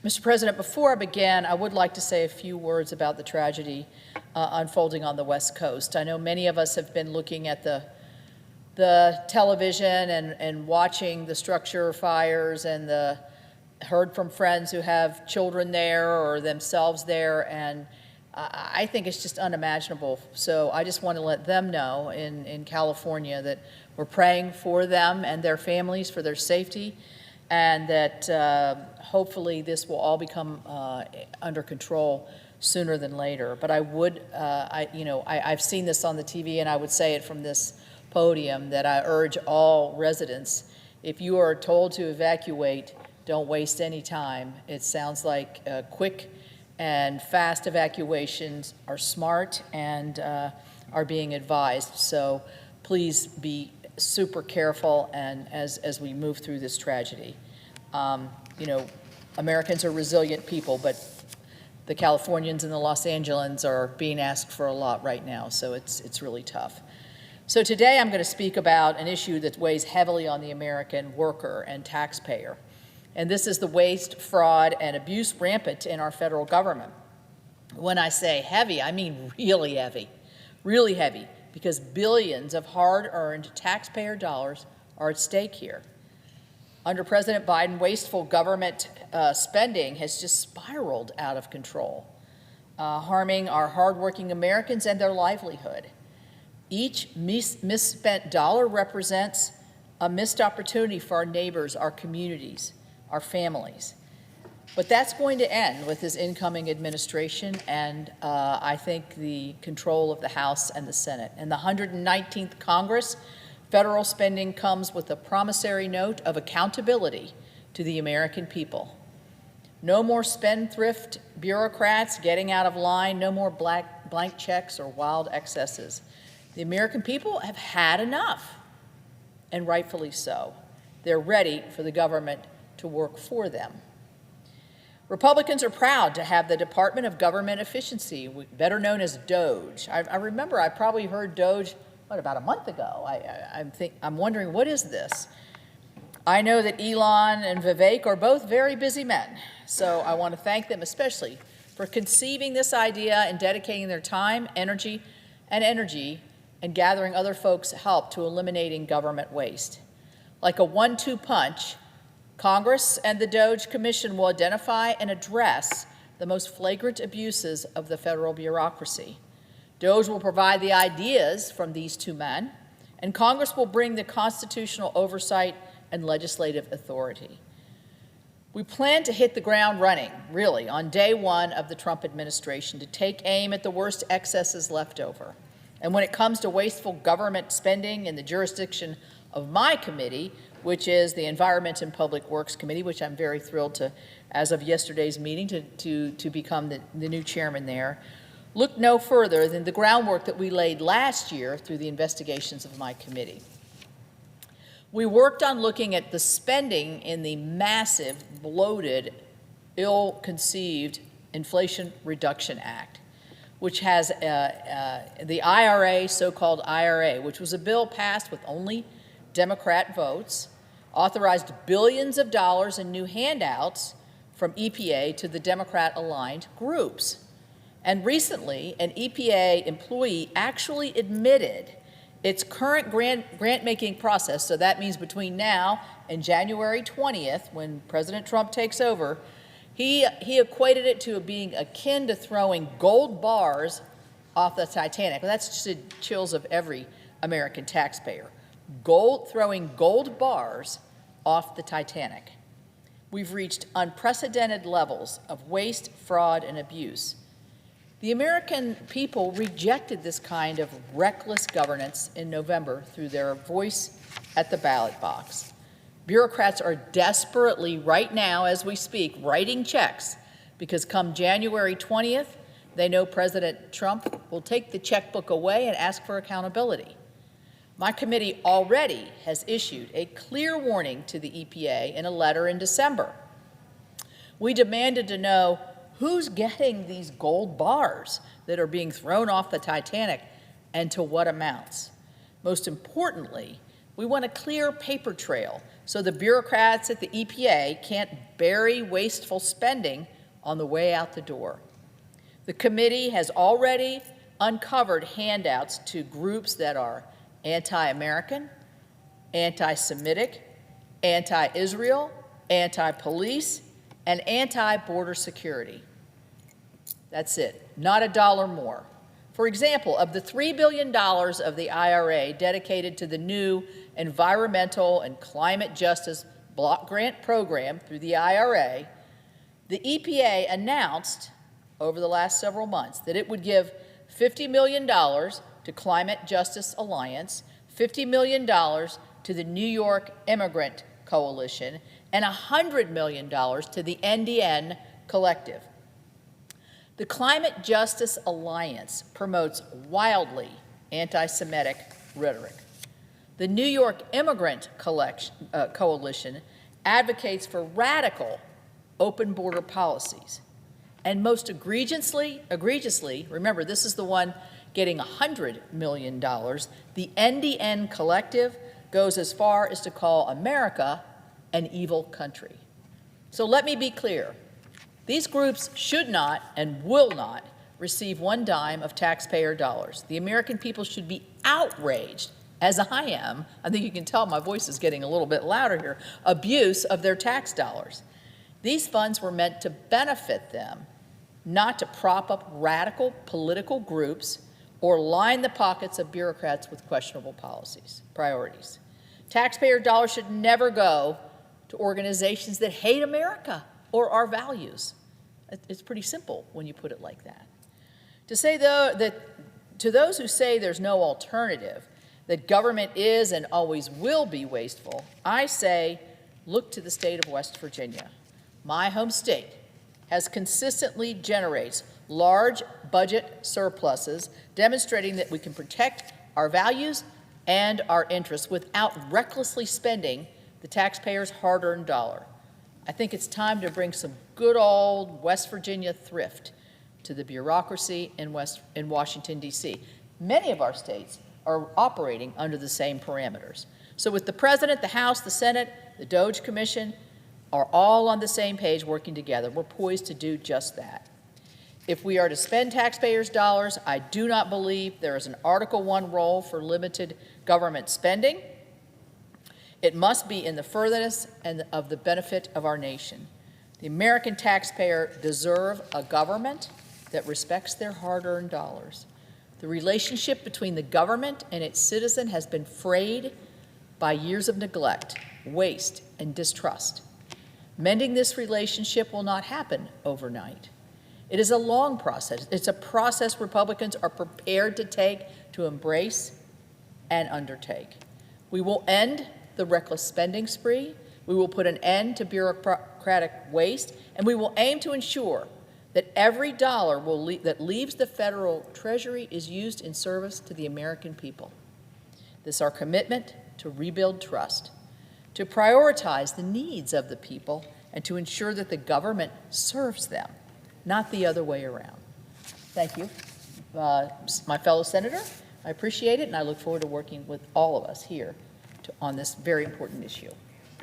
Mr. President, before I begin, I would like to say a few words about the tragedy unfolding on the West Coast. I know many of us have been looking at the television and watching the structure fires and heard from friends who have children there or themselves there, and I think it's just unimaginable. So I just want to let them know in California that we're praying for them and their families, for their safety, and that hopefully this will all become under control sooner than later. But I would, I've seen this on the TV, and I would say it from this podium that I urge all residents, if you are told to evacuate, don't waste any time. It sounds like quick and fast evacuations are smart and are being advised. So please be super careful and as we move through this tragedy. Americans are resilient people, but the Californians and the Los Angeles are being asked for a lot right now, so it's really tough. So today I'm going to speak about an issue that weighs heavily on the American worker and taxpayer, and this is the waste, fraud, and abuse rampant in our federal government. When I say heavy, I mean really heavy, because billions of hard-earned taxpayer dollars are at stake here. Under President Biden, wasteful government spending has just spiraled out of control, harming our hardworking Americans and their livelihood. Each misspent dollar represents a missed opportunity for our neighbors, our communities, our families. But that's going to end with this incoming administration and I think the control of the House and the Senate. In the 119th Congress, federal spending comes with a promissory note of accountability to the American people. No more spendthrift bureaucrats getting out of line, no more blank checks or wild excesses. The American people have had enough, and rightfully so. They're ready for the government to work for them. Republicans are proud to have the Department of Government Efficiency, better known as DOGE. I remember I probably heard DOGE, about a month ago? I'm wondering, what is this? I know that Elon and Vivek are both very busy men, so I want to thank them especially for conceiving this idea and dedicating their time, energy, and gathering other folks' help to eliminating government waste. Like a 1-2 punch, Congress and the DOGE Commission will identify and address the most flagrant abuses of the federal bureaucracy. DOGE will provide the ideas from these two men, and Congress will bring the constitutional oversight and legislative authority. We plan to hit the ground running, really, on day one of the Trump administration to take aim at the worst excesses left over. And when it comes to wasteful government spending in the jurisdiction of my committee, which is the Environment and Public Works Committee, which I'm very thrilled to, as of yesterday's meeting, to become the new chairman there, look no further than the groundwork that we laid last year through the investigations of my committee. We worked on looking at the spending in the massive, bloated, ill-conceived Inflation Reduction Act, which has the IRA, so-called IRA, which was a bill passed with only Democrat votes, authorized billions of dollars in new handouts from EPA to the Democrat-aligned groups. And recently, an EPA employee actually admitted its current grant-making process, so that means between now and January 20th, when President Trump takes over, he equated it to being akin to throwing gold bars off the Titanic. Well, that's just the chills of every American taxpayer. Throwing gold bars off the Titanic. We've reached unprecedented levels of waste, fraud, and abuse. The American people rejected this kind of reckless governance in November through their voice at the ballot box. Bureaucrats are desperately, right now as we speak, writing checks because come January 20th, they know President Trump will take the checkbook away and ask for accountability. My committee already has issued a clear warning to the EPA in a letter in December. We demanded to know who's getting these gold bars that are being thrown off the Titanic and to what amounts. Most importantly, We want a clear paper trail so the bureaucrats at the EPA can't bury wasteful spending on the way out the door. The committee has already uncovered handouts to groups that are anti-American, anti-Semitic, anti-Israel, anti-police, and anti-border security. That's it, not a dollar more. For example, of the $3 billion of the IRA dedicated to the new Environmental and Climate Justice Block Grant Program through the IRA, the EPA announced over the last several months that it would give $50 million to Climate Justice Alliance, $50 million to the New York Immigrant Coalition, and $100 million to the NDN Collective. The Climate Justice Alliance promotes wildly anti-Semitic rhetoric. The New York Immigrant Coalition advocates for radical open border policies. And most egregiously, remember this is the one getting $100 million, the NDN Collective goes as far as to call America an evil country. So let me be clear. These groups should not and will not receive one dime of taxpayer dollars. The American people should be outraged, as I am. I think you can tell my voice is getting a little bit louder here. Abuse of their tax dollars. These funds were meant to benefit them, not to prop up radical political groups or line the pockets of bureaucrats with questionable priorities. Taxpayer dollars should never go to organizations that hate America or our values. It's pretty simple when you put it like that. To say, though, that to those who say there's no alternative, that government is and always will be wasteful, I say, look to the state of West Virginia. My home state has consistently generates large budget surpluses, demonstrating that we can protect our values and our interests without recklessly spending the taxpayers' hard-earned dollar. I think it's time to bring some good old West Virginia thrift to the bureaucracy in Washington, D.C. Many of our states are operating under the same parameters. So with the President, the House, the Senate, the DOGE Commission are all on the same page working together. We're poised to do just that. If we are to spend taxpayers' dollars, I do not believe there is an Article I role for limited government spending. It must be in the furtherance and of the benefit of our nation. The American taxpayer deserve a government that respects their hard-earned dollars. The relationship between the government and its citizen has been frayed by years of neglect, waste, and distrust. Mending this relationship will not happen overnight. It is a long process. It's a process Republicans are prepared to take, to embrace, and undertake. We will end the reckless spending spree, we will put an end to bureaucratic waste, and we will aim to ensure that every dollar that leaves the federal treasury is used in service to the American people. This is our commitment to rebuild trust, to prioritize the needs of the people, and to ensure that the government serves them, not the other way around. Thank you, my fellow senator. I appreciate it, and I look forward to working with all of us here on this very important issue.